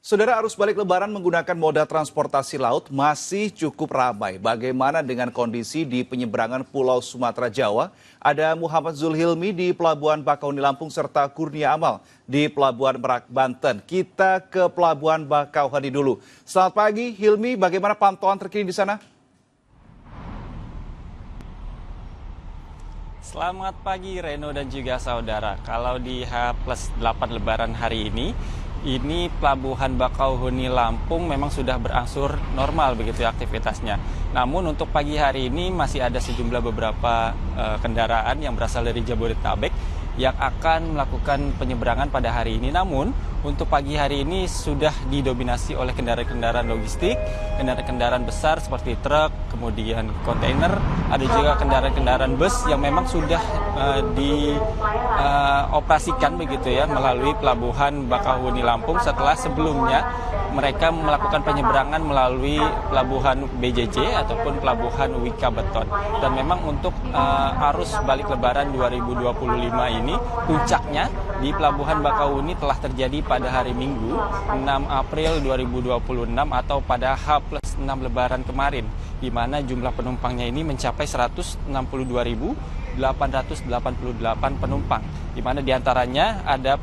Saudara, arus balik Lebaran menggunakan moda transportasi laut masih cukup ramai. Bagaimana dengan kondisi di penyeberangan Pulau Sumatera Jawa? Ada Muhammad Zulhilmi di Pelabuhan Bakauheni Lampung serta Kurnia Amal di Pelabuhan Merak Banten. Kita ke Pelabuhan Bakauheni dulu. Selamat pagi, Hilmi. Bagaimana pantauan terkini di sana? Selamat pagi Reno dan juga saudara. Kalau di H+8 Lebaran hari ini Pelabuhan Bakauheni Lampung memang sudah berangsur normal begitu ya aktivitasnya. Namun untuk pagi hari ini masih ada sejumlah beberapa kendaraan yang berasal dari Jabodetabek yang akan melakukan penyeberangan pada hari ini. Namun untuk pagi hari ini sudah didominasi oleh kendaraan-kendaraan logistik, kendaraan-kendaraan besar seperti truk, kemudian kontainer, ada juga kendaraan-kendaraan bus yang memang sudah dioperasikan begitu ya melalui Pelabuhan Bakauheni Lampung setelah sebelumnya mereka melakukan penyeberangan melalui Pelabuhan BJJ ataupun Pelabuhan Wika Beton. Dan memang untuk arus balik Lebaran 2025 ini puncaknya di Pelabuhan Bakauheni telah terjadi pada hari Minggu 6 April 2026 atau pada H+6 Lebaran kemarin, di mana jumlah penumpangnya ini mencapai 162.888 penumpang, di mana diantaranya ada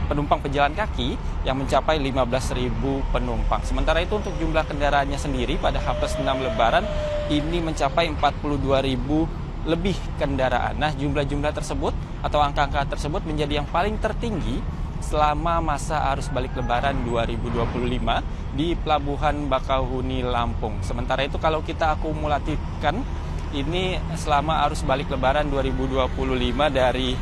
penumpang pejalan kaki yang mencapai 15.000 penumpang. Sementara itu untuk jumlah kendaraannya sendiri pada H+6 Lebaran ini mencapai 42.000 lebih kendaraan. Nah, jumlah-jumlah tersebut atau angka-angka tersebut menjadi yang paling tertinggi selama masa arus balik Lebaran 2025 di Pelabuhan Bakauheni Lampung. Sementara itu kalau kita akumulatifkan ini selama arus balik Lebaran 2025 dari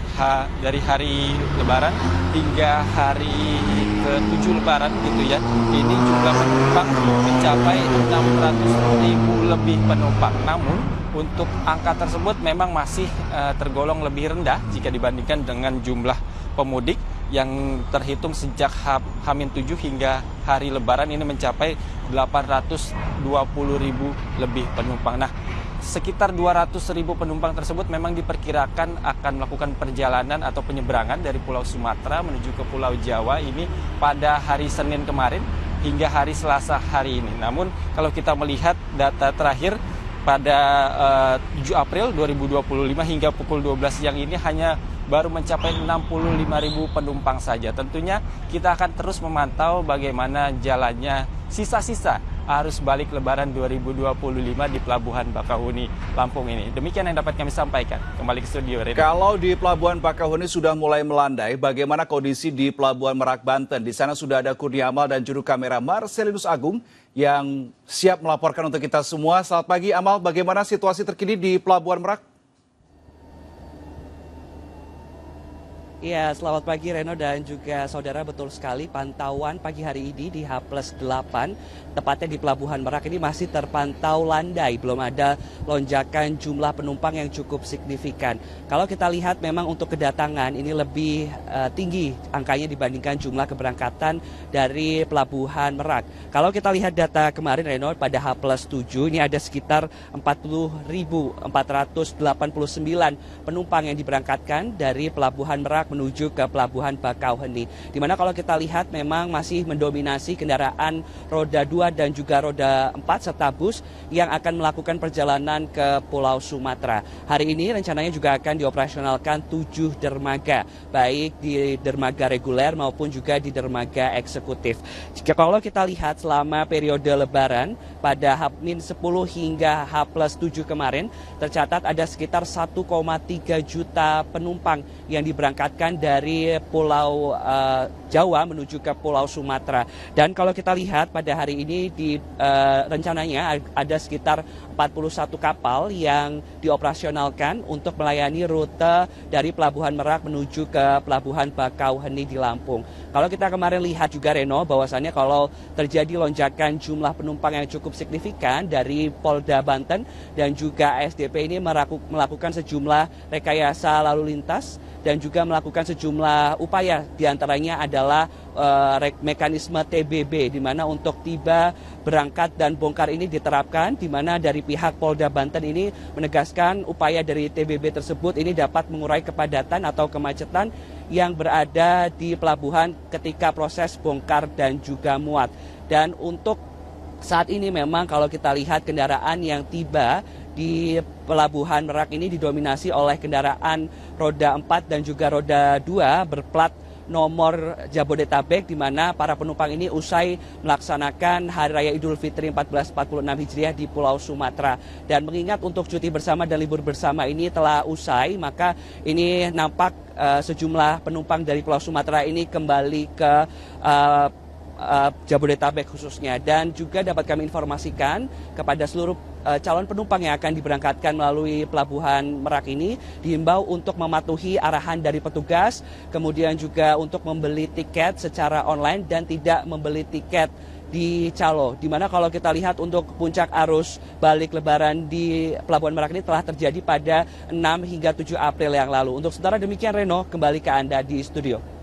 hari Lebaran hingga hari ke-7 Lebaran gitu ya. Ini jumlah penumpang mencapai 600.000 lebih penumpang. Namun untuk angka tersebut memang masih tergolong lebih rendah jika dibandingkan dengan jumlah pemudik yang terhitung sejak H-7 hingga hari Lebaran ini mencapai 820.000 lebih penumpang. Nah, sekitar 200.000 penumpang tersebut memang diperkirakan akan melakukan perjalanan atau penyeberangan dari Pulau Sumatera menuju ke Pulau Jawa ini pada hari Senin kemarin hingga hari Selasa hari ini. Namun kalau kita melihat data terakhir pada 7 April 2025 hingga pukul 12 siang ini hanya baru mencapai 65.000 penumpang saja. Tentunya kita akan terus memantau bagaimana jalannya sisa-sisa arus balik Lebaran 2025 di Pelabuhan Bakauheni Lampung ini. Demikian yang dapat kami sampaikan. Kembali ke studio. Reno. Kalau di Pelabuhan Bakauheni sudah mulai melandai, bagaimana kondisi di Pelabuhan Merak Banten? Di sana sudah ada Kurnia Amal dan juru kamera Marcelinus Agung yang siap melaporkan untuk kita semua. Selamat pagi Amal, bagaimana situasi terkini di Pelabuhan Merak? Iya, selamat pagi Reno dan juga saudara, betul sekali pantauan pagi hari ini di H+8, tepatnya di Pelabuhan Merak ini masih terpantau landai, belum ada lonjakan jumlah penumpang yang cukup signifikan. Kalau kita lihat memang untuk kedatangan ini lebih tinggi angkanya dibandingkan jumlah keberangkatan dari Pelabuhan Merak. Kalau kita lihat data kemarin Reno pada H+7 ini ada sekitar 40.489 penumpang yang diberangkatkan dari Pelabuhan Merak menuju ke Pelabuhan Bakauheni. Dimana kalau kita lihat memang masih mendominasi kendaraan roda 2 dan juga roda 4 serta bus yang akan melakukan perjalanan ke Pulau Sumatera. Hari ini rencananya juga akan dioperasionalkan 7 dermaga, baik di dermaga reguler maupun juga di dermaga eksekutif. Jika kalau kita lihat selama periode Lebaran pada H-10 hingga H+7 kemarin tercatat ada sekitar 1,3 juta penumpang yang diberangkatkan dari Pulau Jawa menuju ke Pulau Sumatera. Dan kalau kita lihat pada hari ini rencananya ada sekitar 41 kapal yang dioperasionalkan untuk melayani rute dari Pelabuhan Merak menuju ke Pelabuhan Bakauheni di Lampung. Kalau kita kemarin lihat juga Reno bahwasannya kalau terjadi lonjakan jumlah penumpang yang cukup signifikan dari Polda Banten dan juga ASDP ini melakukan sejumlah rekayasa lalu lintas dan juga melakukan sejumlah upaya, diantaranya adalah mekanisme TBB, di mana untuk tiba, berangkat, dan bongkar ini diterapkan, di mana dari pihak Polda Banten ini menegaskan upaya dari TBB tersebut ini dapat mengurai kepadatan atau kemacetan yang berada di pelabuhan ketika proses bongkar dan juga muat. Dan untuk saat ini memang kalau kita lihat kendaraan yang tiba di Pelabuhan Merak ini didominasi oleh kendaraan roda 4 dan juga roda 2 berplat nomor Jabodetabek, di mana para penumpang ini usai melaksanakan Hari Raya Idul Fitri 1446 Hijriah di Pulau Sumatera. Dan mengingat untuk cuti bersama dan libur bersama ini telah usai, maka ini nampak sejumlah penumpang dari Pulau Sumatera ini kembali ke Jabodetabek khususnya. Dan juga dapat kami informasikan kepada seluruh calon penumpang yang akan diberangkatkan melalui Pelabuhan Merak ini dihimbau untuk mematuhi arahan dari petugas, kemudian juga untuk membeli tiket secara online dan tidak membeli tiket di calo. Dimana kalau kita lihat untuk puncak arus balik lebaran di Pelabuhan Merak ini telah terjadi pada 6 hingga 7 April yang lalu. Untuk sementara demikian, Reno, kembali ke Anda di studio.